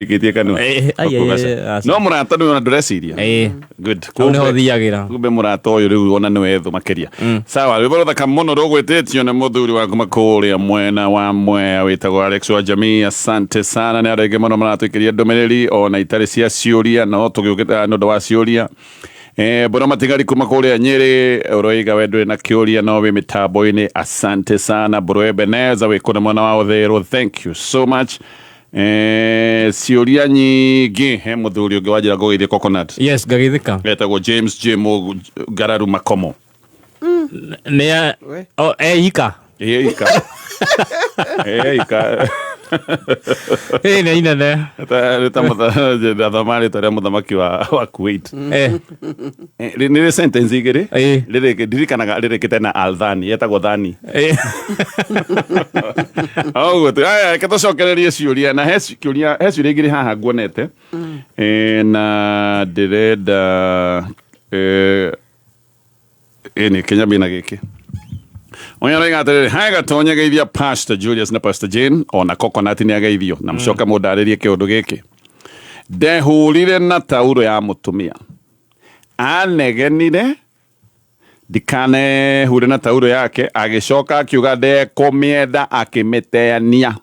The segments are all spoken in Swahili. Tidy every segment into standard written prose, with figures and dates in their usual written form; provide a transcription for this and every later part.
ikitie kanu no murata ni ona ndureciria good kumbe murata uyu riu ona ni wethu makiria sawa riboro thaka muno rugwititio na muthuri waku makuria mwena wa Mwea witagwo Alex wa Jamii. Asante sana ni arege muno maratuikiria ndumiriri ona itari cia ciuria no tugiukita nundu wa ciuria bora matigari kuma kuria Nyeri uroiga wedwe na kiuria no we mitambo-ini. Asante sana bro Ebeneza wikuna mwana wa Othero, thank you so much. Ciuria nyingi he muthuri ungi wajira ngogithie coconut. Yes, ngagithika etagwo James Jemo Ngararu Makomo ne ika ne ina ne ta thamari tore muthamaki wa Kuwait ni sentence igiri ndirikanaga ririkite na Aldhani etagwo Dhani au tu aya ketocokererie ciuria na he ciuria igiri haha nguonete na ndirenda ni Kenya bina giki onya rega tere haiga tonya geithia Pastor Julius na Pastor Jane ona Coconut ni ageithio na mcoka mundaririe kiundu giki ndehurire na tauro ya mutumia anegenire dikane hure na tauro yake agicoka akiuga ndekumienda akimiteania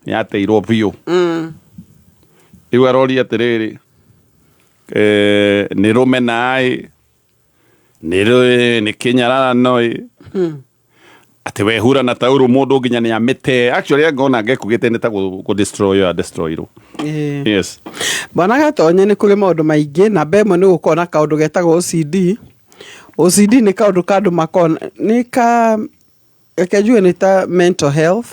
yateirwo biu riu arori atiriri ni rumenai ni kinyarano ati wehura na tauro mundu nginya ni amite actually ngona ngekugite ni ta ku destroy ro yes bana gatonye ni kuri maundu maingi na bemo ni gukona kaundu getagwo OCD ni kaundu kandu makona ni ka ekejue ni ta mental health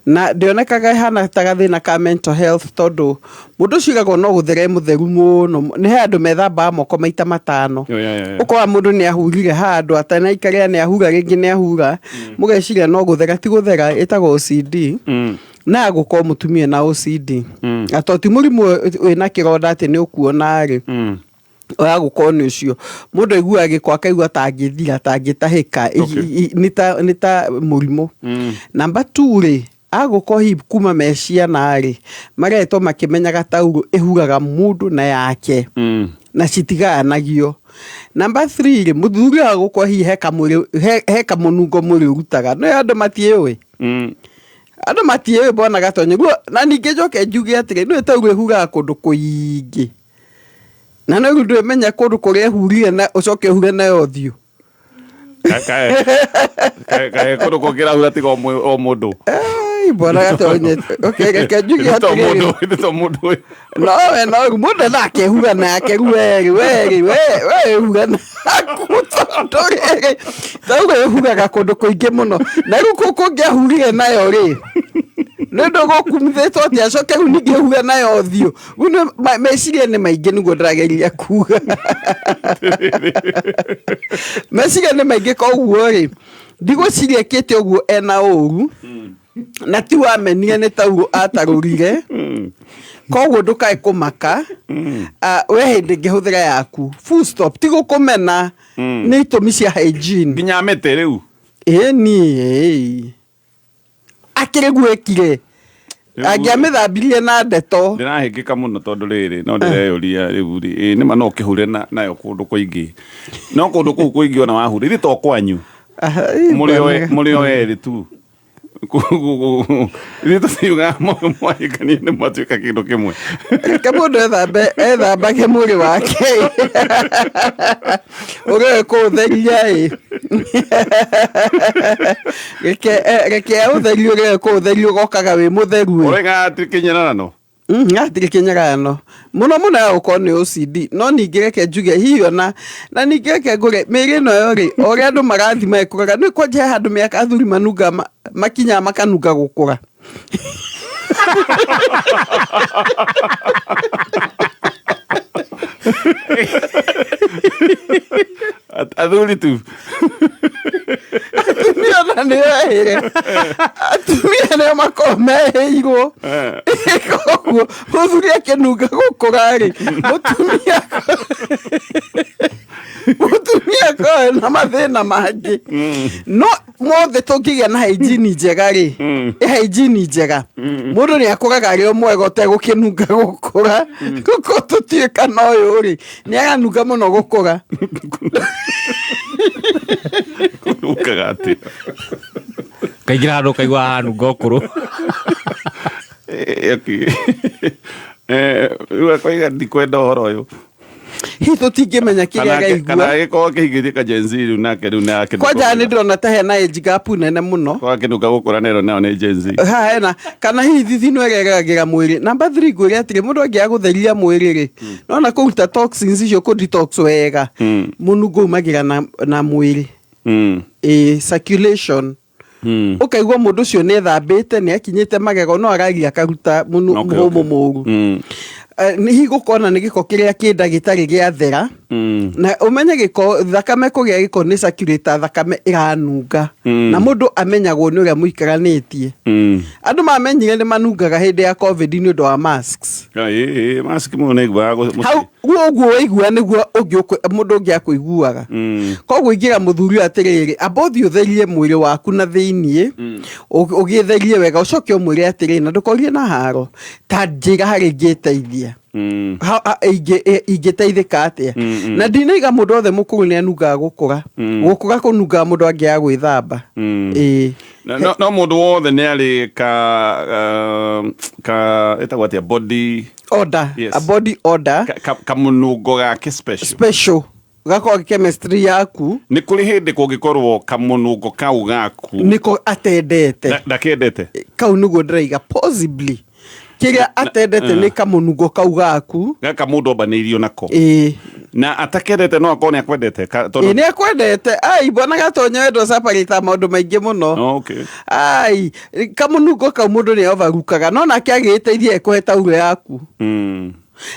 na ndionekaga hana ta gathina ka mental health tondu mundu cigagwo no guthere mutheru muno ni he andu methamba moko maita matano ukwa mundu ni ahurire handu atana ikaria ni ahura ringi ni ahura mugeciria no guthera ti guthera etagwo OCD na guko mutumia na OCD atoti murimu wina kironda ati ni ukuona ri oya gukoni ucio mundu igua gikwa kaigua tangithira tangitahika nita murimu number 2 ri agukohi kuma meshia nari mareto makimenyaga tauro ehuraga mundu na yake na citiganagio. Number 3 ri muthuri agukohi heka munungo muri urutaga no andu matiewe andu matiewe bona gatonye na ninge joke njuge atire no tauro ehuraga kundu kuingi na no ndu menya kundu kuria ehurire na ucoke ehure na yothio kae kundu kugira hura tiga o mundu bora gatonye okay kejugi atire to mundu no mundu na kehuga na keruweri we huga na kutondore tauro ehuga gakundu kuingi muno na ruko kungehurire nayo ri nendo gokumithito ati acoke hu ningi huga nayo thio guno meciria ni maingi niguo ndirageria kuga meciria ni maingi koguo ri ndigociria kite uguo ena uru na ti wamenia ni tauro atarurire koguo ndukae kumaka we hindi ngihuthira yaku full stop ti gukumena ni itumi cia hygiene nginya mete riu ni akire gwekire agiamithambirie na ndeto ndirahingika muno tondu riri no ndireyuria riu ri ni mano kihure nayo kundu kuingi no kundu kuu kuingi ona wahure ri to kwanyu muri eri tu ri to siuga mwaikani ni matuika kindu kimwe kamundu ethamba ke muri wake ore ko theria reke utheri ore ko utheri ugokaga wi mutheru ore ngati kinyarano ngati kinyarano muno ukoni OCD no ningireke njuge hiyo na ningireke ngure miri no yori ore andu magathima ikuraga ni kwaje handu miaka athuri manuga makinya makanuga gukura athuri tu atumia na nire atumia na makome higo koguo muthuri akenunga gukura ri mutumia mũtumia ko na mathĩna mangĩ no mothe tũngĩgĩa na hygiene njega rĩ hygiene njega mũndũ nĩ akũraga arĩ o mwega ũtegũkĩnunga gũkũra gũkũ tũtuĩka na ũyũ rĩ nĩ aranunga mũno gũkũra ukaga atĩ kaingĩra handũ kaigua hanunga ũkũrũ rĩu akoiga ndikwenda ũhoro ũyũ hihi tũtingĩmenya kĩrĩa gaigua kana agĩkorwo kĩhingĩtie ka Gen Z rĩu nake rĩu nake kwanja nĩ ndĩrona ta hena age gap nene mũno kwakĩnũka gũkũra nero nao nĩ Gen Z hena kana hihi thithino ĩgeragĩra mwĩrĩ number 3 ngwĩre atĩrĩ mũndũ angĩaga gũtheria mwĩrĩ rĩ nona kũruta toxins icio kũ-detox wega mũnungo umagĩra na mwĩrĩ circulation ũkaigua mũndũ ũcio nĩ ethambĩte nĩ akinyĩte magego no aragia akaruta mũhũmũ mũũru hihi gũkorwo nĩ gĩko kĩrĩa kĩnda gĩtarĩ gĩathera na ũmenye gĩko thakame kũgĩa gĩko nĩ circulator thakame ĩranunga na mũndũ amenyagwo nĩ ũrĩa mũikaranĩtie andũ mamenyire nĩ manungaga hĩndĩ ya covid nĩ ũndũ wa masks mask mũno nĩ iguaga hau ũguo waigua nĩguo mũndũ ũngĩ akũiguaga koguo ingĩra mũthuri atĩrĩrĩ abothi ũtherie mwĩrĩ waku na thĩiniĩ ũgĩtherie wega ũcoke ũmwĩre atĩrĩrĩ na ndũkorie na haro ta njĩra harĩ ingĩteithia ingĩteithĩka atĩa na ndinaiga mũndũ othe mũkũrũ nĩ anungaga gũkũra kũnungaga mũndũ angĩaga gwĩthamba no mũndũ wothe nĩ arĩ ka ĩtagwo atĩa body order a body order kamũnungo gake special gakora chemistry yaku nĩ kũrĩ hĩndĩ kũngĩkorwo kamũnungo kau gaku nĩko atendete ndakendete kau nĩguo ndĩraiga possibly kĩrĩa atendete nĩ kamũnungo kau gaku gaka mũndũ ombanĩirio nako na atakendete no akorwo nĩ akwendete nĩ akwendete mbona gatonye wendo separate maũndũ maingĩ mũno kamũnungo kau mũndũ nĩ overrukaga no nake agĩteithia ekũhe tauro yaku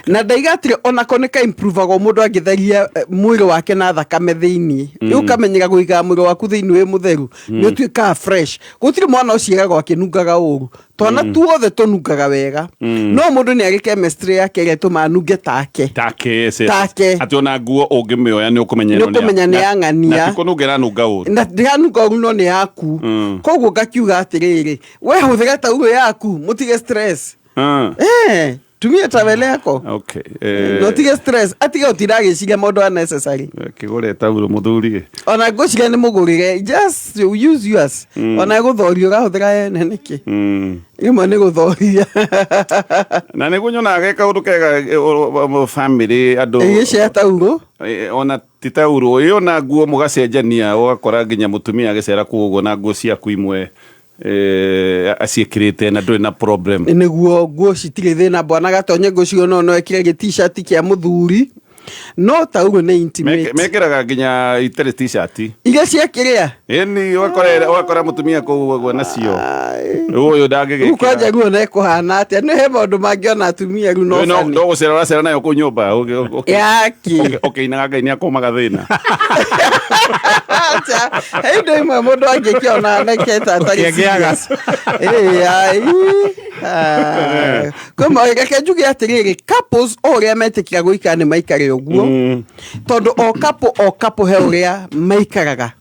na ndaigatire onako nĩ ka-improveagwo mũndũ angĩtheria mwĩrĩ wake na thakame thĩiniĩ rĩu kamenyera gũiga mwĩrĩ waku thĩiniĩ wĩ mũtheru nĩ ũtuĩkaga fresh gũtirĩ mwana ũciaragwo akĩnungaga ũru twana tuothe tũnungaga wega no mũndũ nĩ arĩ chemistry yake ĩrĩa ĩtũmaga nunge take atĩ ona nguo ũngĩmĩoya nĩ ũkũmenya nĩ ya ng'ania na tikũnungĩra nunga ũru na ndĩranunga ũru no nĩ yaku koguo ngakiuga atĩrĩrĩ we hũthĩra tauro yaku mũtige stress tumia tawel yako no tige stress atiga ũtiragĩciria maũndũ unnecessary kĩgũre tauro mũthuri ona ngũciria nĩ mũgũrĩre just use yours ona gũthoria ũrahũthĩra nene kĩ rĩmwe nĩ gũthoria na nĩguo nyonaga kaũndũ kega family andũ ĩgĩcia tauro ona ti tauro ĩyo na nguo mũgacenjania ũgakora nginya mũtumia agĩcera kũguo na nguo ciaku imwe aciĩkĩrĩte na ndũrĩ na problem nĩguo nguo citirĩ thĩna bwana gatonye ngũcio no ekĩre gĩ-t-shirt kĩa mũthuri no tauro nĩ intimate mekĩraga nginya itarĩ t-shirt iria ciakĩrĩa ĩni ũgakora mũtumia kũu nacio ũyũ ndangĩgĩkĩra kwanja ruo nĩ kũhana atĩa nĩ he maũndũ mangĩ ona atumia rĩu no gũcera ũracera nayo kũu nyũmba ũkĩinaga Ngai nĩ akũmaga thĩna he indo imwe mũndũ angĩkĩona aneketa atarĩ serious reke njuge atĩrĩrĩ couples o ũrĩa metĩkĩra gũikara nĩ maikare ũguo tondũ o couple he ũrĩa maikaraga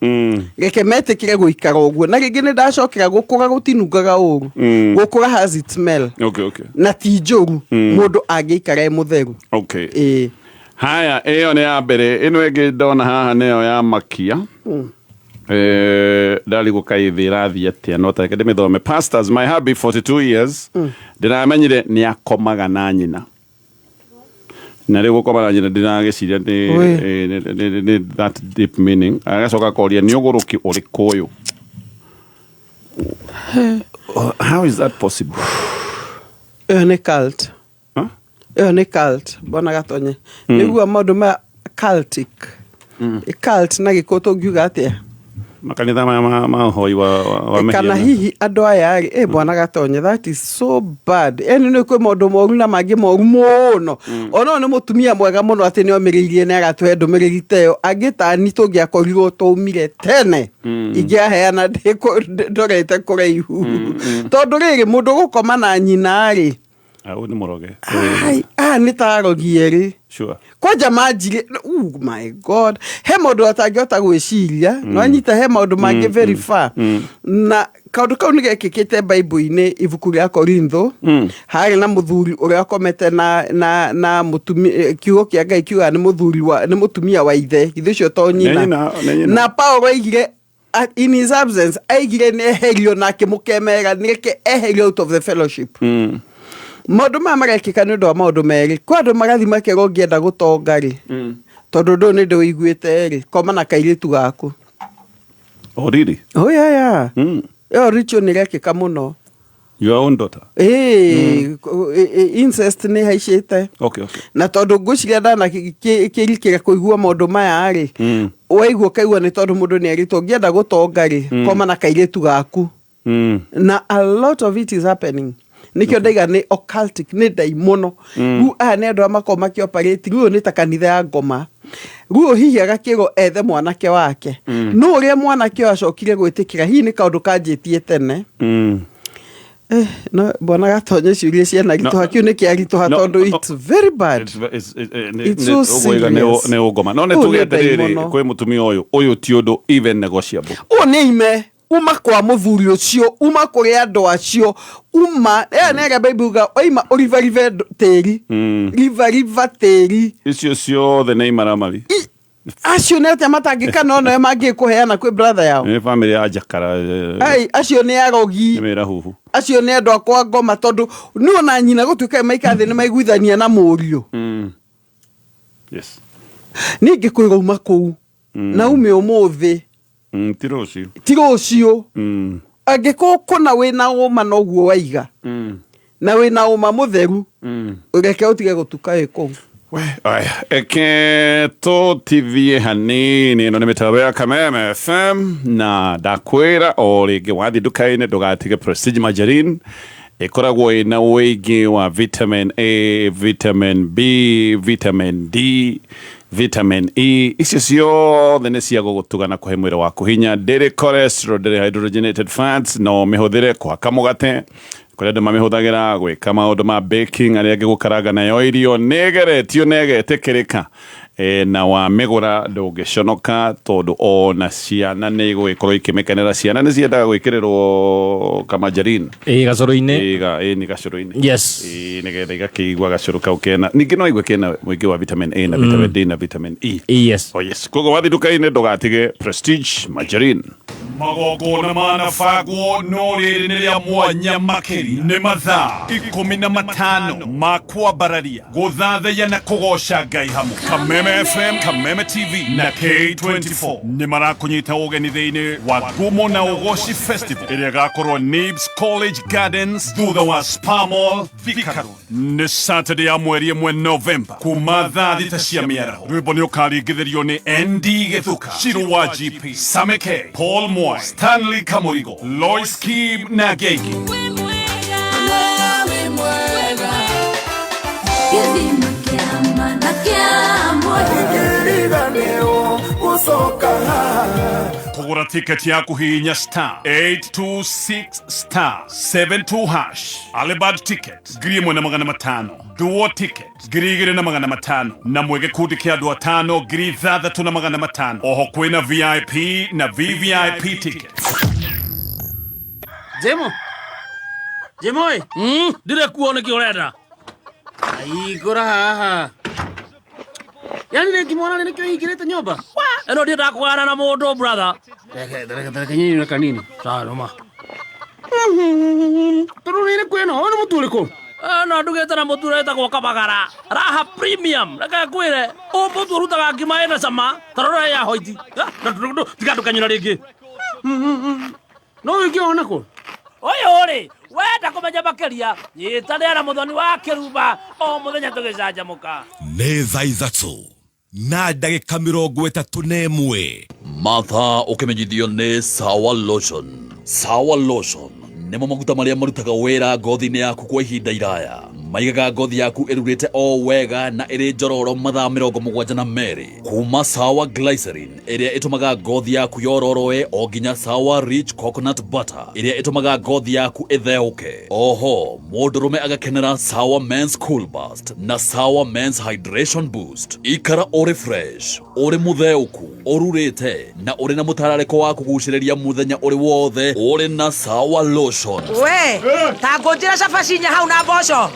reke metĩkĩre gũikara ũguo na rĩngĩ nĩ ndacokera gũkũra gũtinungaga ũru gũkũra has its smell na ti njũru mũndũ angĩikara e mũtheru haya ĩyo nĩ ya mbere ĩno ĩngĩ ndona haha nĩyo ya makia ndarigwo kaithĩ ĩrathiĩ atĩa no tareke ndĩmĩthome pastors my hubby 42 years ndĩramenyire nĩ akomaga na nyina na rĩu gũkoma na nyina ndĩragĩciria nĩ that deep meaning agacoka akoria nĩ ũgũrũki ũrĩkũ ũyũ how is that possible ĩyo nĩ cult ĩyo nĩ cult bona gatonye nĩguo maũndũ ma cultic cult na gĩkũ tũngiuga atĩa makanitha ma hoi wa mehia kana hihi andũ aya rĩ bwana gatonye that is so bad nĩ kwĩ maũndũ moru na mangĩ moru mũno ona nĩ mũtumia mwega mũno atĩ nĩ omĩrĩirie nĩ agatũhe ndũmĩrĩri ta ĩyo angĩtani tũngĩakorirwo tũmire tene ingĩaheana ndorete kũraihu tondũ rĩrĩ mũndũ gũkoma na nyina rĩ nĩ mũroge nĩ ta arogi sure kwa jamaa njire oh my god he maũndũ atangĩhota gwĩciria no anyita he maũndũ mangĩ very far na kaũndũ kau nĩ gekĩkĩte Bible-inĩ ibuku rĩa Korintho harĩ na mũthuri ũrĩa akomete na mũtumia kiugo kĩa Ngai kiuga nĩ mũtumia wa ithe ithe ũcio to nyina na Paulo aigire in his absence aigire nĩ eherio na akĩmũkemera nĩreke eherio out of the fellowship maũndũ maya marekĩka nĩ ũndũ wa maũndũ merĩ kwa andũ magathi makega ũngĩenda gũtonga-rĩ tondũ ndũ nĩ ndĩũiguĩte-rĩ koma na kairĩtu gaku. Oh really? Oh yeah. Yo ritual nĩ rekĩka mũno. Your own daughter? Incest nĩ haicĩte. Okay. Na tondũ ngwĩciria ndana kĩrikĩra kũigua maũndũ maya-rĩ waigua kaigua nĩ tondũ mũndũ nĩ erĩtwo ũngĩenda gũtonga-rĩ koma na kairĩtu gaku. Na a lot of it is happening. Nikio ndaiga nĩ occultic nĩ ndaimono rĩu aya nĩ andũ a makoo makĩoperate rĩu nĩ ta kanitha ya ngoma rĩu hihi agakĩrwo ethe mwanake wake no ũrĩa mwanake ũyũ acokire gwĩtĩkĩra hihi nĩ kaũndũ kanjĩtie tene no bona gatonye ciũria ciana gitũha kĩu nĩ kĩaritũha tondũ it's very bad it's so serious nĩ ũngoma no nĩ tuge atĩrĩrĩ kwĩ mũtumia ũyũ ti ũndũ even negotiable nĩ ime uma kwa mũthuri ũcio uma kũrĩ andũ acio uma nĩga Bible uga oima river tĩri river tĩri icio ciothe nĩ imaramari acio nĩ atĩa matangĩkana ono mangĩkũheana kwĩ brother yao nĩ family ya Jakara acio nĩ arogi acio nĩ andũ akwa ngoma tondũ nĩ ona nyina gũtuĩka maika thĩ nĩ maiguithania na mũriũ yes ningĩ kwĩrauma kũu na ume ũmũthĩ ti rũciũ angĩkorwo kũna wĩna ũma noguo waiga na wĩna ũma mũtheru ũreke ũtige gũtuka kũu eke tũtithie hanini ĩno nĩ mĩtambo ya Kameme FM na ndakwĩra o rĩngĩ wathiĩ nduka-inĩ ndũgatige Prestige Margarine ĩkoragwo ĩna ũingĩ wa vitamin A, vitamin B, vitamin D, vitamin E icio ciothe nĩ cia gũgũtugana kũhe mwĩrĩ waku hinya ndĩrĩ cholesterol ndĩrĩ hydrogenated fats no mĩhũthĩre kwaka mũgate kũrĩa andũ mamĩhũthagĩra gwĩka maũndũ ma baking arĩa angĩ gũkaranga nayo irio nĩgeretio negetĩkĩrĩka na wa mĩgũra ndũngĩconoka tondũ ona ciana nĩ igũgĩkorwo ikĩmĩkenera ciana nĩ ciendaga gwĩkĩrĩrwo kamargarine gacũrũ-inĩ nĩ gacũrũ-inĩ yes nĩgetha igakĩigua gacũrũ kau kena ningĩ no igue kena mũingĩ wa vitamin A na vitamin D na vitamin E yes koguo wathiĩ nduka-inĩ ndũgatige Prestige Margarine magongona manabagwo no rĩrĩ nĩ rĩa mwanya makĩria nĩ mathaa 15 ma kwambararia gũthathaiya na kũgoca Ngai hamwe Kameme FM, Kameme TV na K24 nĩ marakũnyita ũgeni thĩinĩ wa Ngumo na Ũgoci Festival ĩrĩa ĩgakorwo Nibs College Gardens thutha wa Spa Mall Thika Road nĩ Saturday ya mweri 1 November kuma thaa thita cia mĩaraho rwĩmbo nĩ ũkaringithĩrio nĩ ND Gĩthuka Shiro wa GP Same K Paul Moy Stanley Kamurigo Lois Kib na Geiki kũgũra tiketi yaku hihinya *826*72# Alibad ticket 1,500 Duo ticket 2,500 na mwege kuti kia andũ 5 3,500 oho kwĩna VIP na VVIP ticket Jemo ndire kuona kĩ ũrenda aigũra haha yani nĩngĩmona nĩkĩo hingĩrĩte nyũmba ĩno ndĩndakũgana na mũndũ brother reke nyinyi na kanini saroma tũrũnĩ kwĩno nĩ mũtu ũrĩkũ no ndugĩte na mũtu ũretagwo Kabagara Raha Premium reke ngwĩre mũtu ũrutaga ngima ĩna cama tarora ya hoiti tiga ndũkanyũra rĩngĩ no ũngĩona kũ ũyũ rĩ wenda kũmenya makĩria nyĩtanĩra mũthoni wa kĩrumba o mũthenya tũgĩcanjamũka nĩ thaa ithatũ na ndagĩka 31 mathaa ũkĩmenyithio nĩ Sawa Lotion. Sawa Lotion nĩmo maguta marĩa marutaga wĩra ngothi-inĩ yaku kwa ihinda iraya maigaga ngothi yaku irurite o wega na iri njororo mathaa 72 kuma Sawa Glycerin iria itumaga ngothi yaku yororoe o ginya Sawa Rich Coconut Butter iria itumaga ngothi yaku itheuke. Oho mundurume agakenera Sawa Men's Cool Burst na Sawa Men's Hydration Boost. Ikara ori fresh, ori mutheuku, orurite na ori na mutarariko wa kuguciriria muthenya ori wothe, ori na Sawa Lotion. We, ta ngũnjĩra cabacinya hau na mboco.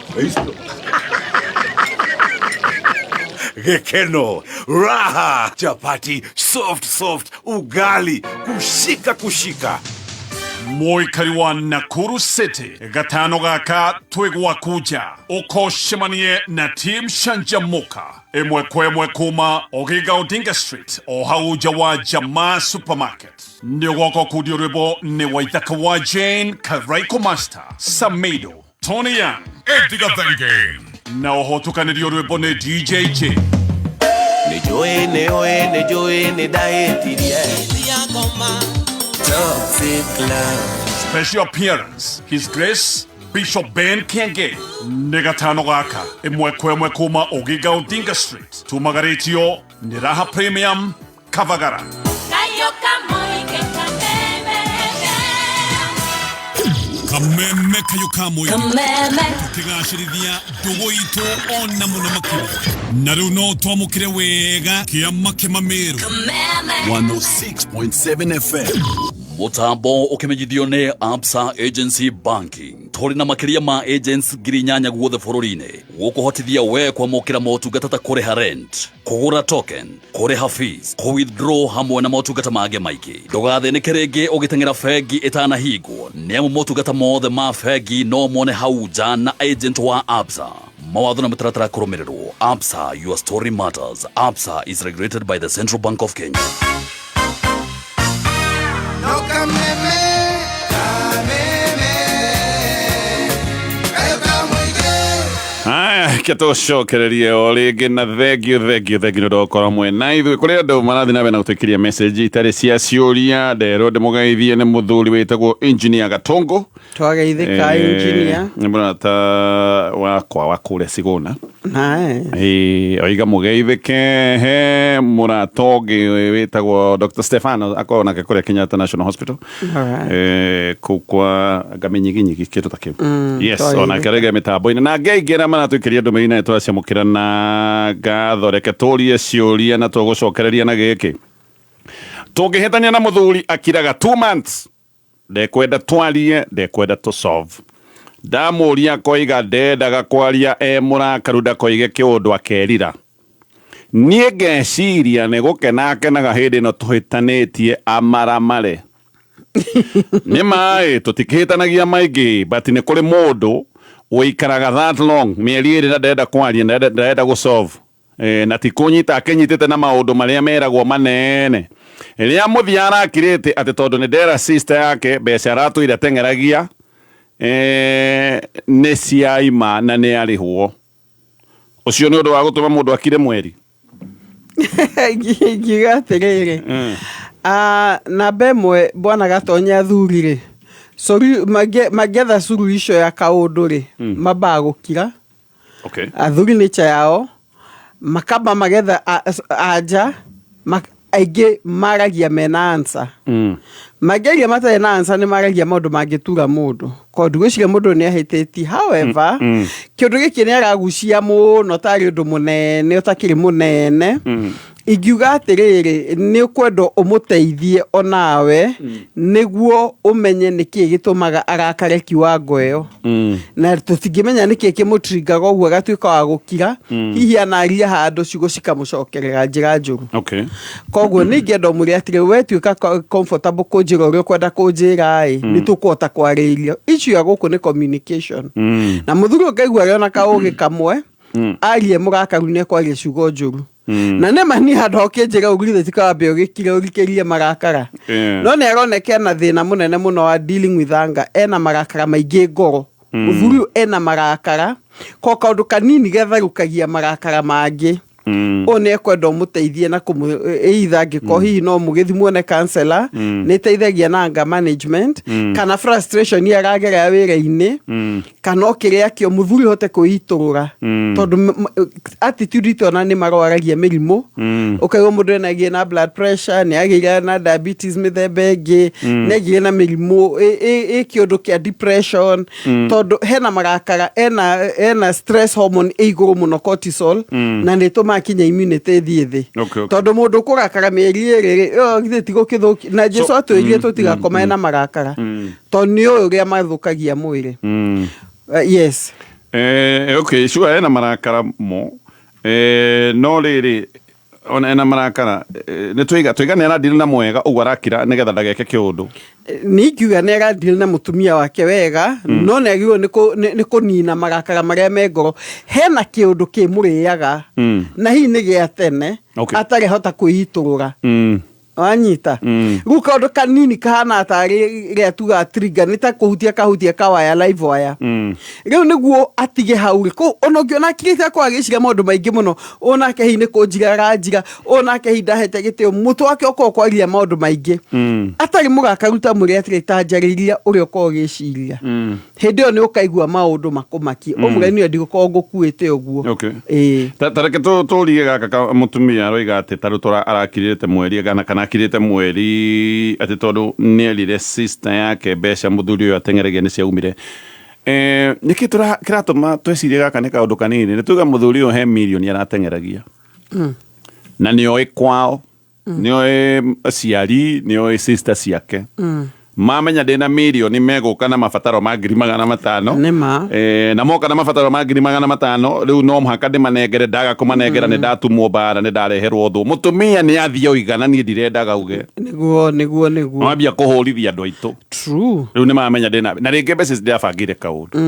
Gekeno, raha, chapati, soft, ugali, kushika. Moikari wa Nakuru City, gatano gaka twigwa kuja, ukoshimanie na Team Shanjamuka, emwe kuma Ogiga Odinga Street, ohauja wa Jamaa Supermarket. Nyogoko kudiorebo ni waithaka wa Jane, Karaiko Master, Samido, Tony Young, Edgar Thenge. Na ohotuka ni diorebo ni DJ J. Nejoe daetirie. Special appearance, His Grace Bishop Ben Kenge. Negatano gaka, emwe kuma Ogiga Odinga Street. Tumagaritio, Niraha Premium, Kavagara. Kameme kayukamwe tukigashirithia ndugu itu ona muno makiri na riu no twamukire wega kiama kimamiru 106.7 FM. Mutambo ukimenyithio ni Absa Agency Banking. Turi na makiria ma agents girinyanya guothe bururi-ini gukuhotithia we kwamukira motungata ta kuriha rent, kugura token, kuriha fees, withdraw hamwe na motungata mangĩ maingĩ. Ndũgathinĩke rĩngĩ ũgĩteng'era bengi itanahingwo, nĩamu motungata mothe ma bengi no mone hau nja na agent wa Absa. Mawatho na mĩtaratara kũrũmĩrĩrwo. Absa, your story matters. Absa is regulated by the Central Bank of Kenya. Tucokererie o rĩngĩ na thengio ndokora mwena ithuĩ kũrĩ andũ marathi na bena gũtwĩkĩria message itarĩ cia ciũria. Nderwo ndĩmũgeithie nĩ mũthuri wĩtagwo Engineer Gatongo. Twageithĩka Engineer. Nĩ mbona ta wakwa wa kũrĩa Sigũna. Oiga mũgeithĩke he mũratongi wĩtagwo Dr. Stefano akorwo nake kũrĩa Kenyatta National Hospital. Kũu kwa ngamenyiginyigi kĩndũ ta kĩu. Yes, onake rĩngĩ mĩtambo-inĩ na ngeingĩra manatwĩkĩria ndũmĩrĩri na twaciamũkĩra na ngatho reke tũrie ciũria na tũgũcokereria na gĩkĩ. Tũngĩhĩtania na mũthuri akiraga 2 months ndekwenda twarie, ndekwenda solve. Ndamũria koiga ndendaga kwaria mũrakaru ndakoige kĩũndũ akerira. Niĩ ngeciria nĩ gũkenakenaga hĩndĩ ĩno tũhĩtanĩtie amaramare. Nĩ maĩ tũtikĩhĩtanagia maingĩ but nĩ kũrĩ mũndũ ũikaraga that long mĩeri ĩrĩ na ndenda kwaria ndenda gũsolve. Na ti kũnyita akenyitĩte na maũndũ marĩa meragwo manene. Rĩrĩa mũthia arakirĩte atĩ tondũ nĩ ndera sister yake mbeca aratũire ateng'eragia nĩ ciaima na nĩ arĩhwo. Ũcio nĩ ũndũ wa gũtũma mũndũ akire mweri. Ngiuga atĩrĩrĩ, namba ĩmwe Bwana Gatonya athuri-rĩ, mangĩetha suluhisho ya kaũndũ-rĩ, mambaga gũkira. Athuri nature yao makamba magetha anja aingĩ maragia mena answer. Mangĩaria matarĩ na answer nĩ maragia maũndũ mangĩtura mũndũ. Kondu gwĩciria mũndũ nĩ ahĩtĩti. However, kĩũndũ gĩkĩ nĩ aragucia mũno tarĩ ũndũ mũnene ũtakĩrĩ mũnene. Ingiuga atĩrĩrĩ, nĩ ũkwenda ũmũteithie onawe nĩguo ũmenye nĩkĩ gĩtũmaga arakare kiwango ĩyo. Na tũtingĩmenya nĩkĩ kĩmũtringaga ũguo agatuĩka wa gũkira. Hihi anaria handũ ciugo cikamũcokerera njĩra njũru. Koguo nĩingĩenda ũmũrie atĩrĩ, we tuĩka comfortable kũnjĩra ũrĩa ũkwenda kũnjĩra-ĩ, nĩ tũkũhota kwarĩrĩria. Issue ya gũkũ nĩ communication. Na mũthuri ũkaigua arĩ ona kaũgĩ kamwe arie mũrakaru nĩ ekwaria ciugo njũru. Na nema ni handũ ũkĩnjĩra ũgũrithe tikawambe ũgĩkire ũrikĩrie marakara. No nĩ aroneka na thĩna mũnene mũno wa dealing with anger. Ena marakara maingĩ ngoro. Mũthuri ena marakara ko kaũndũ kanini getharũkagia marakara mangĩ. one kwenda muteithie na either ngiko hihi no mugithimwo ne counselor ne teithagia na anger management kana frustration yaragerera wira-ini kana okiria kio muthuri hote kuitura tondu attitude itona ni marwaragia mirimu ukaiwa mundu enagie na blood pressure ni agira na diabetes mithemba ingi ni agira na mirimu kiondu kia depression tondu hena marakara ena stress hormone iguru muno cortisol na nituma kinya immunity thie tondu mundu kurakara mieri iri githe tigo kithuki na Jesu atwirie tutigakoma na marakara tondu ni uyu ria mathukagia mwiri yes okay sure ena marakara mo no riri ona ena marakara ne twiga ne ara deal na mwega ugu arakira nigetha ndageke kiundu nikiuga ne ara deal na mutumia wake wega no negiwo ni kunina marakara maria megoro hena kiundu kimuriaga na hi ni gia tene atari hota kuiturura wanyita gu kaundu kanini kahana atari ria tuga trigger nita kuhutia kawaya live wire riu niguo atige hauri ko onogio na kirita kwa giciga maundu maingi muno onake hi ni kunjira onake hi ndahete gitio mutu wake oko kwaria maundu maingi atari mugakaruta muri atire tanjariria uri oko giciria hindi yo ni ukaigua maundu makumaki omugeni ndigukoo ngukuite uguo tareke turie gaka mutumia roiga ati tarutora arakirite mweri kana kirite mweri ati tondu ni erire sister yake besha muthuri uyu atengeregia ni ciaumire niki kiratuma twecirie gaka ni kaundu kanini ni tuga muthuri uyu he million aratengeragia na ni oi kwao ni oi aciari ni oi sister ciake mamenya ndina million meguka na mabataro ma 500,000 na moka na mabataro ma 500,000 riu no mhaka ndimanengere ndaga kumanengera ni ndatumwo bara ni ndareherwo thu mutumia ni athio igana ni ndirendaga uge niguo mwambia kuhurithia andu aitu true riu ni mamenya ndina na ringi mbeca ndibangire kaundu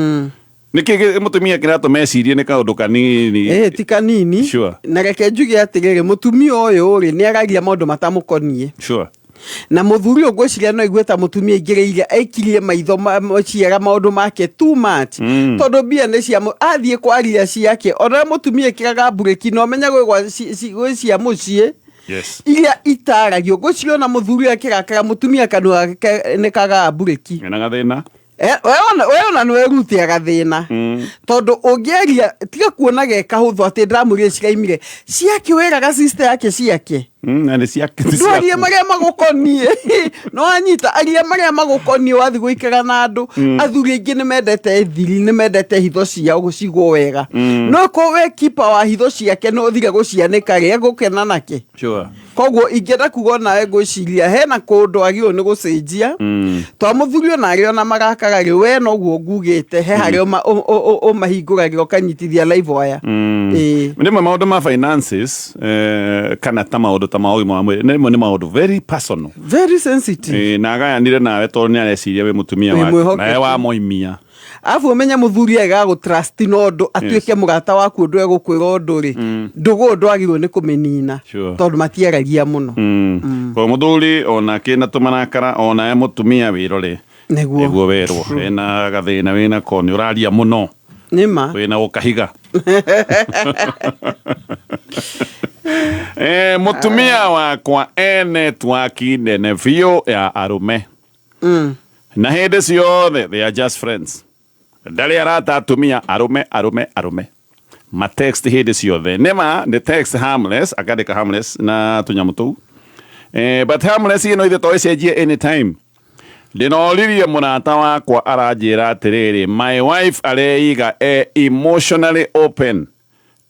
niki mutumia kirato mecirie ni kaundu kanini ti kanini sure na reke njuge atigere mutumia uyu ri ni aragia maundu matamukonie sure na muthuri ogwiciria no igweta mutumia igireire aikirie maitho ciara maundu make too much tondu bia ne cia athie kwaria ciake ona mutumia kiraga bureki no menya gwe cia mucie yes iria itaragio gwiciria na muthuri akirakara mutumia kanua ne kaga bureki na gathina weona no eruti agathina tondu ungeria tiga kuona ge kahutho ati ndamurie cigaimire ciake weraga sister yake ciake na ni ciake ndwarie maria magukonie no anyita aria maria magukonie wathi guikara na andu athuri ingi ni mendete thiri ni mendete hitho ciao gucigwo wega no ko we kipa wa hitho ciake no thire gucianika ria gukena nake sure koguo ingenda kugo nawe gwiciria hena kundu agio ni gucenjia to muthuri ona ario na magakaga ri we no guo ngugite he hario mahinguragio kanyitithia live wire ni maundu ma finances kana ta maundu ta maugima wa mwiri ni maundu very personal very sensitive na gayanire nawe to ni areciria we mutumia wake na wa moimia afu umenya muthuri ega go trust no ndu atuike mugata waku ndu egukwira undu ri ndugu ndu agirwo ni kumenina tondu matiaragia muno ko muthuri ona kina tumanakara ona mutumia wirore niguo werwo ena gathina wina koni uraria muno nima wina ukahiga mutumia wakwa network nene vio ya arume na hindi ciothe they are just friends ndari arata atumia arume ma text hindi ciothe nema the text harmless akadika harmless na tunyamu tu but harmless ino ithe toicenjie anytime ndinoririe murata wakwa aranjira atiriri my wife areiga emotionally open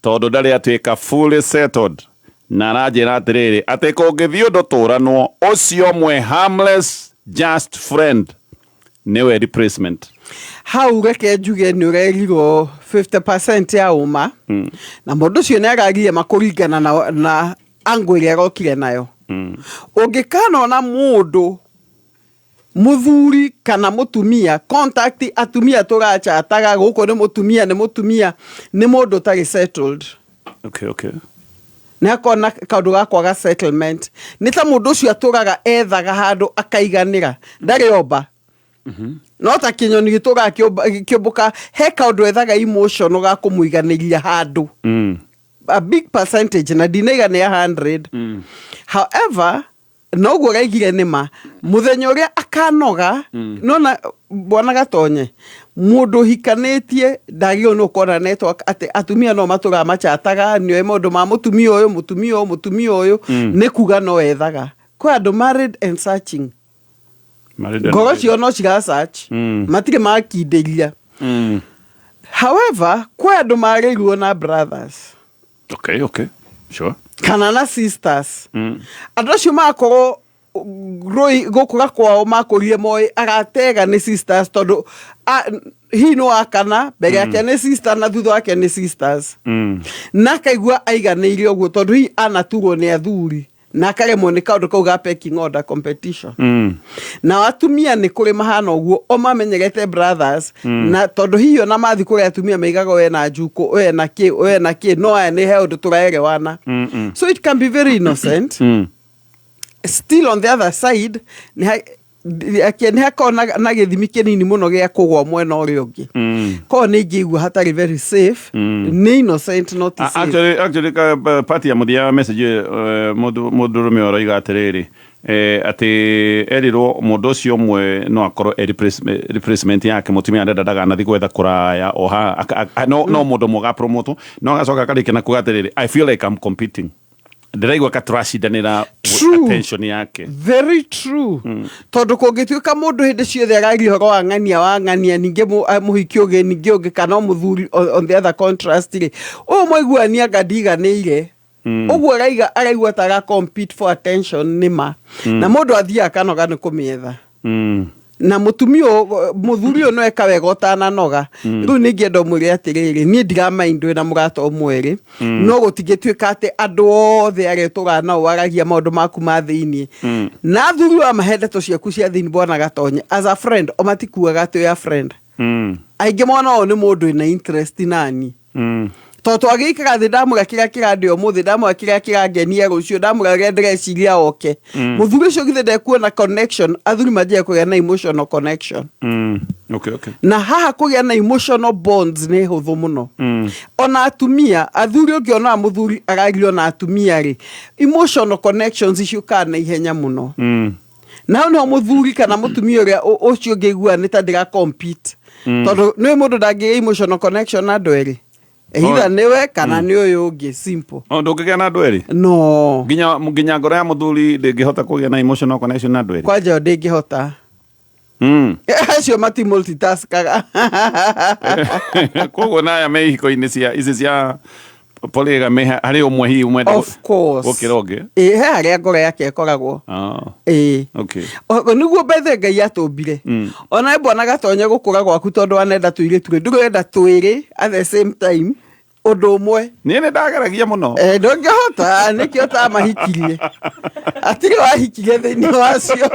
tondu ndari atuika fully settled na aranjira atiriri ati kungithio nduturanwo ucio mwe harmless just friend niwe replacement hau reke njuge ni urerirwo 50% ya uma na mundu cio ni agagirie makuringana na angu iria rokire nayo ungikana na mundu muthuri kana mutumia contact atumia turachataga guko ni mutumia ni mundu tari settled okay na kona kaundu gakwaga settlement ni ta mundu cio aturaga ethaga handu akaiganira ndari oba no ta kinyoni gituga kiumbuka he kaundu ethaga emotion ga kumuiganiria handu a big percentage na dinega ne 100. However, no go raigire nima muthenya uria akanoga nona bwana Gatonye mundu hikanetie ndagio no kona network ati atumia no matura machataga nyo mundu ma mutumia uyu ne kuga no ethaga kwa andu married and searching ngoro cio no ciga search matire makinderia. However, kwa andu mareirwo na brothers. Okay, sure. Kana na sisters. Andu acio makorwo gukura kwao makorire moi agatega ni sisters tondu hino akana mbere yake ni sister na thutha wake ni sisters. Na kaigua aiganĩire ũguo tondu hi anaturwo ni athuri na karemwo ni kaundu kau ga pecking order competition. Na atumia ni kuri mahana ũguo o mamenyerete brothers na tondu hiyo na mathi kuri atumia meigaga we na njuko we na ki no aya ni he undu turaerewana. So it can be very innocent. Still on the other side ni hakona na githimi kinini muno gia kugwa mwena uri ungi ko ni ngigua hatari very safe ni innocent not safe. Actually party ya mudia message mudu rume oroiga atiriri ati eriro mundu ucio mwe no akoro replacement yake mutumia ndadaga nathi gwetha kuraya oha no mundu muga promote no gacoka karikena kugatiriri I feel like I'm competing. Ndiraigwa katurashidanira attention yake. Very true. Tondu kungituika mundu hindi ciothe arari horo wa ng'ania ninge muhikio ge ninge ungi kana muthuri on the other contrast ri o mwaiguania ngadiganire uguo araigwa taga compete for attention nima na mundu athia kanoga ni kumietha na mutumio muthuri no eka wega utananoga riu ningienda mwire atiriri ni ndiramaindwe na murato mwere no gutigituika ati andu othe aretuga na waragia maundu maku ma thiini na thuri wa mahendeto ciaku cia thiini bwana Gatonye as a friend o matikuaga ati ya friend aingi mwana o ni mundu ina interest nani toto agikira thi ndamura kira ndio muthi ndamura kira ngenia rucio ndamura ndreciria oke muthuri ucio githe ndekuona connection athuri maje kugia na emotional connection. Okay. Na haha kugia na emotional bonds ne huthu muno. Ona atumia athuri ungiona muthuri aragirio na atumia ri emotional connections icio na ihenya muno. Na no muthuri kana mutumia uria ucio ngigua ni ta ndira compete tondu no mundu ndagi emotional connection na ndweri either niwe kana ni uyu ungi simple. Ndungigea na ndweri? No. Nginya ngoro ya muthuri ndingihota kugia na emotional connection na ndweri. Kwaje ndingihota? Acio mati multitaskaga. Koguo na ya mehiko-ini cia polygamy hari umwe hi umwe gukiroge he haria ngoro yake ikoragwo. Okay. Niguo bethe Ngai atumbire ona bwana Gatonye gukura gwaku tondu anenda tuire ndurenda twiri at the same time undu umwe ni ndageragia muno ndungihota nikio ta mahikirie atiri wahikirie thiini wacio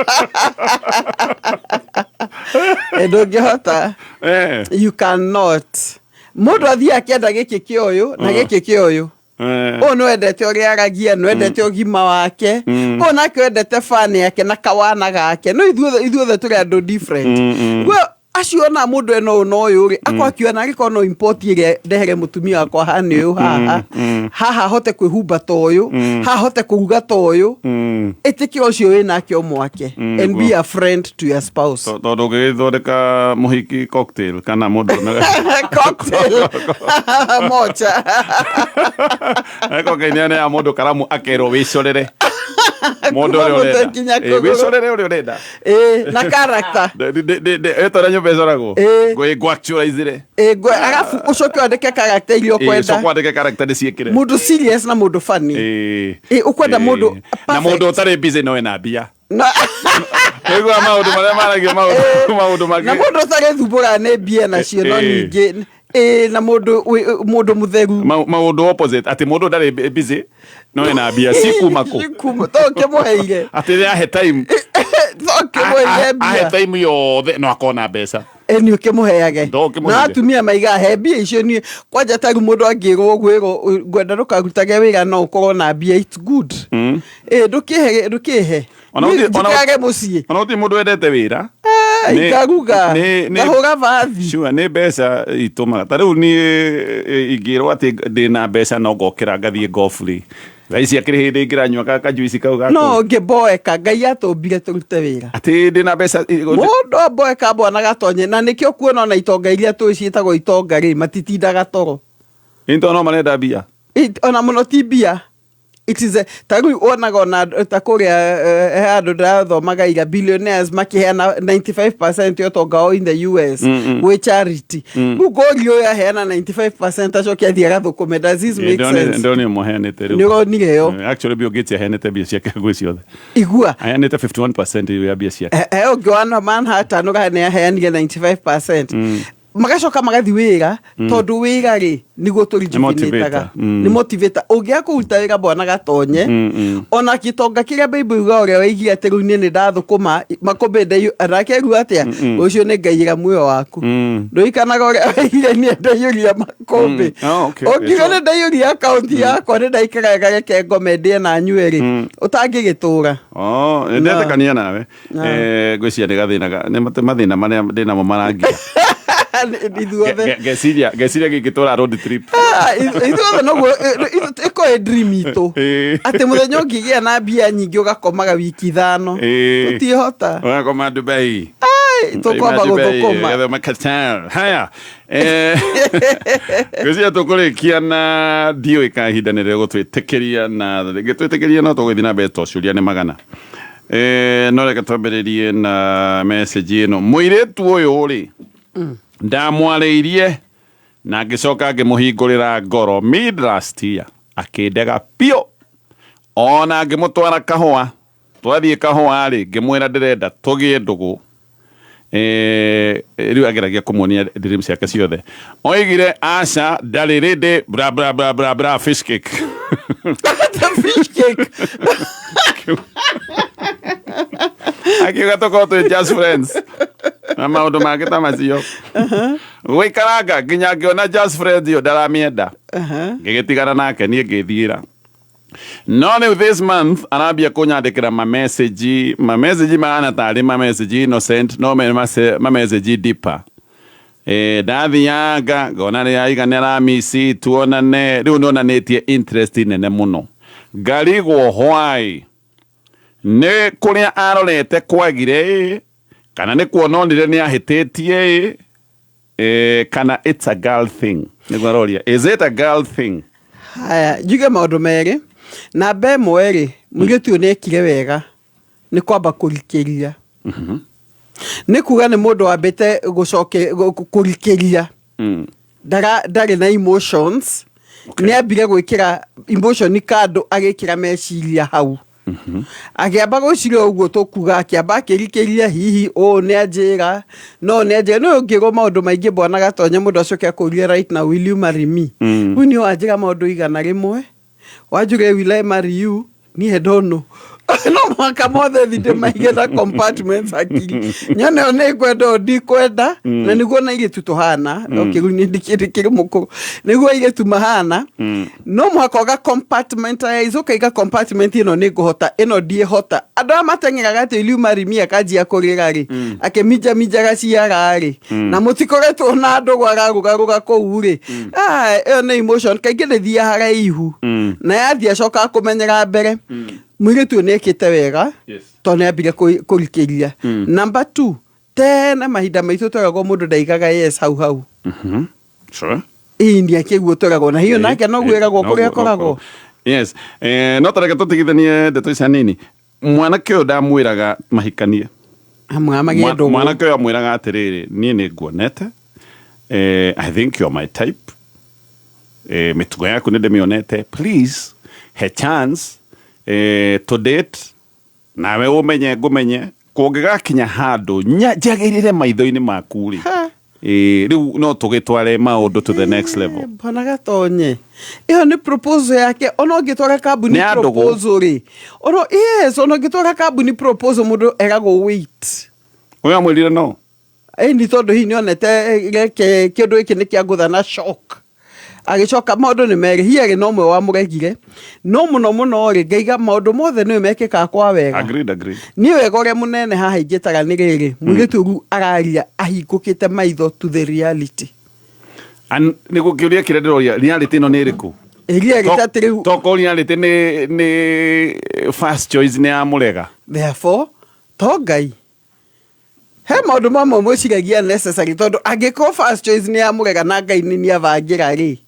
ndungihota you cannot mundu athia akienda giki kioyu na giki kioyu no endete uria aragia no endete ugima wake ona kwendete fan yake na kawana gake no ithuothe turi andu different acio na mundu eno no uyu ri akwakiwa na giko no import ire ndehere mutumia wakwa hani uyu haha hote kwihumba to uyu haha hote kuruga to uyu itikio ucio wina kio mwake and be a friend to your spouse tondu githondeka muhiki cocktail kana mundu cocktail mocha eko kenya ya mundu karamu akero wicorere mundu wicorere uri urenda na character etora nyobezoragwo gwactualizire arafu ucoke andike character irio kwenda ucoke andike character diciekire mundu serious na mundu funny ukwenda mundu na mundu utari busy no ena bia ego maundu maria maragio maundu magi na mundu utari thumbura ne bia na cio no ningi na mundu mutheru maundu opposite ati mundu ndari busy no ena bia sikumako toke muheire ati ya he time toke muheire bia he time yothe no akona mbeca ni ukimuheage na atumia maiga he bia icio ni kwanja taru mundu angirwo gwiro gwenda rukarutage wira no ukorwo na bia it's good ndukihe ona uti mundu wendete wira ikaruga ngahũra vathi sure nĩ mbeca itũmaga ta rĩu niĩ ingĩrwo atĩ ndĩna mbeca no ngokĩra ngathiĩ golf rĩ Raisi akiri hĩndĩ ngĩranyua kaka juice kau gako no ngĩmboeka Ngai atũmbire tũrute wĩra atĩ ndĩna mbeca mũndũ amboeka mbona gatonye na nĩkĩo kuona ona itonga iria twĩciĩtagwo itonga rĩ matitindaga toro into no marenda mbia ona mũno ti mbia it is ta rĩu wonaga ona ta kũrĩa andũ ndathomaga iga billionaires makĩheana 95% ya ũtonga wao in the US gwĩ charity rĩu Gori ũyũ aheana 95% acoke athiĩ agathũkũme does this make sense ndonire mũheanĩte rĩu nĩũronire yo actually Bill Gates aheanĩte mbia ciake gwĩ ciothe igua aheanĩte 51% ya mbia ciake ũngĩ wa Manhattan ũkahane aheanire 95% magacoka magathi wĩra tondu wĩra rĩ nĩguo tũrijuvinĩtaga nĩ motivator ũngĩa kũruta wĩra bwana gatonye ona gĩtonga kĩrĩa Bible yuga ũrĩa waigire atĩ rĩu niĩ nĩ ndathũkũma makũmbĩ anake rĩu atĩa ũcio nĩ ngaĩra muoyo waku ndũikanaga ũrĩa waigire niĩ ndaiyũria makũmbĩ ũngiuga nĩ ndaiyũria akaunti yakwa nĩ ndaikaraga reke ngome ndĩe na nyue rĩ ũtangĩgĩtũra nĩndetĩkania nawe ngwĩciria nĩ gathĩna nĩ mathĩna marĩa ndĩnamo marangia geciria gĩgĩtũra road trip ithuothe noguo ĩko dream itũ atĩ mũthenya ũngĩgĩa na mbia nyingĩ ũgakomaga wiki 5 tũtiĩhota ũgakoma Dubai tũkwamba gũthũkũma haya gĩciria tũkũrĩkia na ndiũĩ ka ihinda nĩ rĩgũtwĩtĩkĩria na gĩtwĩtĩkĩria no tũgũthiĩ na mbere tũciũria nĩ magana no reke twambĩrĩrie na message ĩno mũirĩtu ũyũ rĩ ndamwarĩirie na ngĩcoka ngĩmũhingũrĩra ngoro mid last year akĩndega pio ona ngĩmũtwara kahũa twathiĩ kahũa rĩ ngĩmwĩra ndĩrenda tũgĩe ndũgũ rĩu ageragia kũmuonia dreams ciake ciothe oigire aca ndarĩ rĩndĩ bra bra bra bra bra fish cake fish cake akiuga tũkorwo twĩ just friends na maũndũ mangĩ ta macio gwĩkaranga nginya ngĩona just friends yo ndaramĩenda ngĩgĩtigana nake niĩ ngĩthiĩra no rĩu this month arambia kũnyandĩkĩra mamessage mahana tarĩ mamessage innocent no mamessage deeper ndathianga ngona nĩ aigana aramisi tuonane rĩu nĩonanĩtie interest nene mũno ngarigwo why nĩ kũrĩa arorete kwagire kana nĩ kuononire nĩ ahĩtĩtie kana it's a girl thing nĩguo aroria is it a girl thing haya njuge maũndũ merĩ namba ĩmwe rĩ mũirĩtu ũyũ nĩekire wega nĩ kwamba kũrikĩria nĩ kuga nĩ mũndũ wambĩte kũrikĩria ndarĩ na emotions nĩ ambire gwĩkĩra emotion kando agĩkĩra meciria hau agĩamba gũciria ũguo tũkuga akĩamba akĩrikĩria hihi nĩ anjĩra no nĩ anjĩra no ngĩrwo maũndũ maingĩ bwana gatonye mũndũ acoke akũria right now will you marry me rĩu nĩ wanjĩra maũndũ igana rĩmwe wanjũre will I marry you niĩ ndono no mwaka mothe thinde maige na compartments akiri nyone one kwenda ndikwenda na niguo na ile tutohana okay rĩu ndikĩrĩ mũkũ niguo ile tumahana no mwaka ga compartment izoka compartment ino nĩ ngũhota ino ndiehota andũ amateng'eraga atĩ will you marry me akanjia kũrĩra rĩ akĩminjaga ciara rĩ na mũtikoretwo na andũ gwagaruga kũu rĩ ĩyo nĩ emotion kaingĩ ndĩthia haraihu na yathia coka kũmenyera mbere mũirĩtu nĩekĩte wega tondũ nĩambire kũrikĩria number 2 tena mahinda maitũ tũragwo mũndũ ndaigaga yes hau sure nĩ akĩguo tũragwo na hiyo nake no gwĩragwo kũrĩa koragwo yes no tareke tũtigithanie ndeto icio nini mwanake ũyũ ndamwĩraga mahikanie mwanake ũyũ amwĩraga atĩrĩrĩ niĩ nĩ nguonete I think you're my type mĩtugo yaku nĩ ndĩmĩonete please he chance to date nawe ũmenye ngũmenye kũngĩgakinya handũ njagĩrĩre maitho-inĩ maku rĩ rĩu no tũgĩtware maũndũ to the next level bwana gatonye ĩyo nĩ proposal yake ona ũngĩtwara kambuni proposal rĩ ona ũngĩtwara kambuni proposal mũndũ eragwo wait ũyũ amwĩrire no nĩ tondũ hihi nĩonete kĩndũ gĩkĩ nĩ kĩa ngũtha na shock agicoka maundu ni meri hiari no mwe wa muregire no muno ri ngaiga maundu mothe ni mekika kwa wega. Agreed. Ni wega uri munene haha ingitaga ni riri mugitu ru araria ahingukite maitho to the reality. An ni gukiuria kirenderoria reality no ni iriku? Iria gitatiri toko reality ni first choice ni amurega. Therefore to Ngai he maundu mamwe mwiciragia necessary tondu angiko first choice ni amurega na Ngai ni avangira ri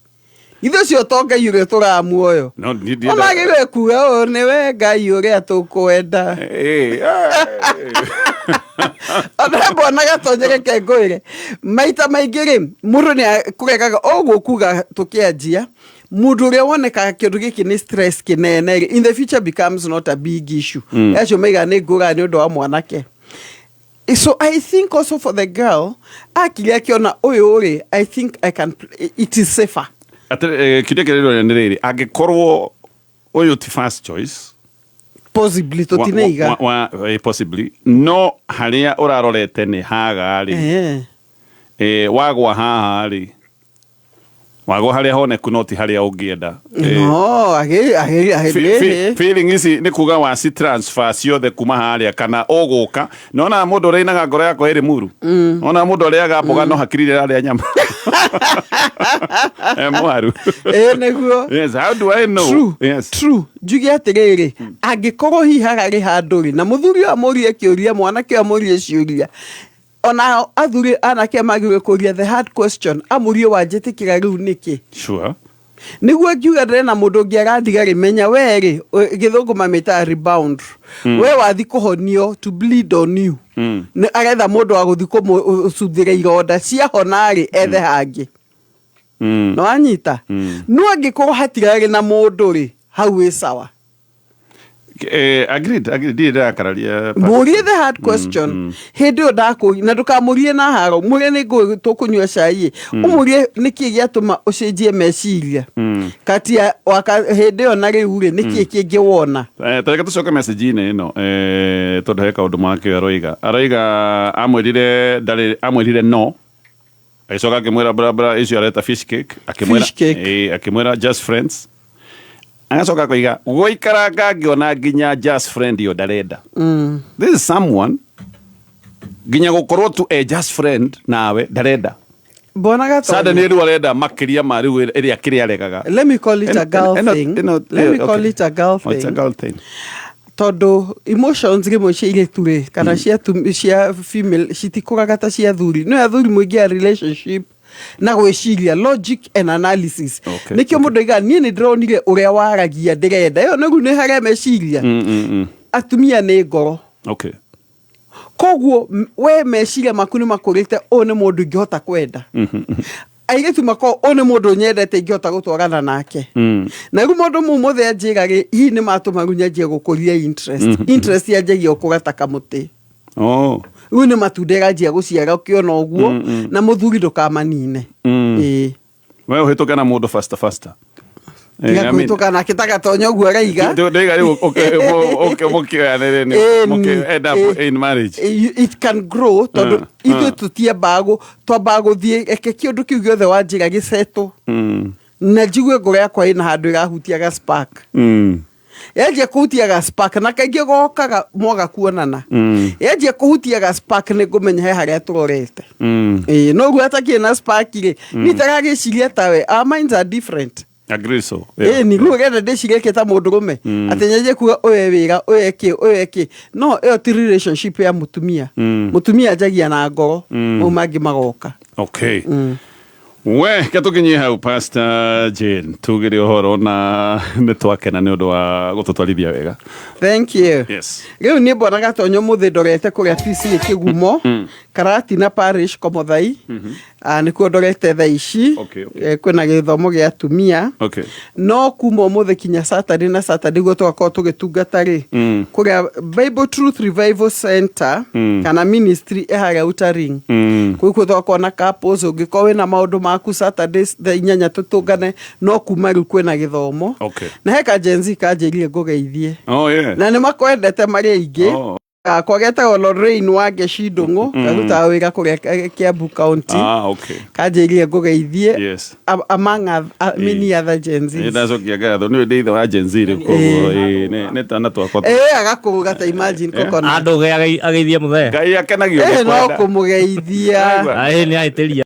itho cio to Ngai uri turamuoyo no onagire kuga ni we Ngai uri tukwenda ona bona gatonyere kengoire maita maingiri mundu ni kuregaga ogu kuga tukianjia mundu uri woneka kindu giki ni stress kinene in the future becomes not a big issue acio meiga ni ngura ni undu wa mwanake. So I think also for the girl akiria kiona uyu uri I think I can it is safer. Kiria kirero ni riri agikorwo uyu ti first choice possibly totineiga possibly no haria urarorete ni haga ri wagwa haha ri wago haria hone kunoti haria ungienda no feeling isi ni kuga wa si transfer ciothe kuma haria kana oguka nona mundu reinaga ngoro yako iri muru ona mundu ariaga mboga no hakirire aria nyama mwaru neguo. Yes, how do I know? True. Yes, true jugi atiriri angikorwo hihaga ri handuri na muthuri amurie kiuria mwanake amurie ciuria ona athuri anake magire kuria the hard question amurie wanjitikira riu niki sure niguo ngiuga ndena mundu ngiagathiga rimenya weri githungu mamita rebound we wathi kuhonio to bleed on you ni agetha mundu wa guthi kumucuthira ironda cia honari ethe hangi no anyita no angikorwo hatirari na mundu ri hau wi sawa. Agreed dira kararia murie the hard question hindi ndako na ndukamurie na haro murie ni ngo tukunywa cai umurie niki giatuma ucenjie meciria kati ya hindi ona riu ri niki kingi wona tareka tucoke message ine no tondu he kaundu make aroiga amwirire no aicoka akimwira bra icio areta fish cake akimwira just friends agacoka koiga goikaranga ngiona nginya just friend yo darenda this is someone nginya gukorwo tu a just friend nawe darenda bona gato sada ni ru arenda makiria mari iria kiria regaga. Let me call it a girl thing. Let me call it a girl thing. It's a girl thing. Todo emotions rimwe cia ireture kana cia female citikuraga ta cia thuri no ya thuri mwingi ya relationship na gwiciria logic and analysis nikio mundu iga nie ni ndronire uria waragia ndirenda yo nagu ni hare meciria atumia ni ngoro koguo we meciria maku ni makurite one mundu ngihota kwenda aigetu mako one mundu nyendete ngihota gutwarana nake na ru mundu mumuthe njigari hi ni matumarunya nje gukuria interest yanjagia ukugata kamuti uyu ni matundera njia guciara ukiona uguo na muthuri ndukamanine we uhituke na mundu faster ya kuhituka na kitaga tonyo guo raiga ndega end up in marriage it can grow tondu ithu tutie bago twambago thie eke kindu kiu giothe wanjira giceto na jigue ngoro yakwa ina handu irahutia ga spark yaje kuhutia ga spark na kaingĩ gokaga mwaga kuonana yaje kuhutia ga spark ni ngumenya he haria turorete no gu atakie na spark ri nitaragiciria tawe our minds are different. Agree so ni gu genda ndicireke ta mundu rume atenyeje kuga oye wira oye ki no eo ti relationship ya mutumia jagia na ngoro umangi magoka we katukinye hau Pastor Jane tugire horo na netwakena ni undu wa gututwarithia wega. Thank you. Yes. Riu ni mbona gatonyo muthi ndorete kuria TC Kigumo Karati na Parish Komothai ni ku ndorete tha ici kwina githomo gia atumia no kuma muthi kinya Saturday na Saturday gutwako tugitungata ri kuria Bible Truth Revival Center kana ministry ehaga utaring kuko twako na couples ungikowe na maundu maku Saturdays the inyanya tutungane no kuma ru kwina githomo na heka jenzi kanjirie ngugeithie yeah na ni makwendete mari aingi Kwa getagwo Lorraine wa Geshindungu karutaga wĩra kũrĩa Kiambu County. Okay. Kanjĩrire ngũgeithie. Yes. Among many other Gen Z. Ndacokia ngatho nĩ ndĩithe wa Gen Z rĩu koguo nĩ tana twakwa. Agakũga ta imagine kokona. Andũ ageithie mũthee. Ngai akenagio nĩ kwenda. No kũmũgeithia. Nĩ aitĩria.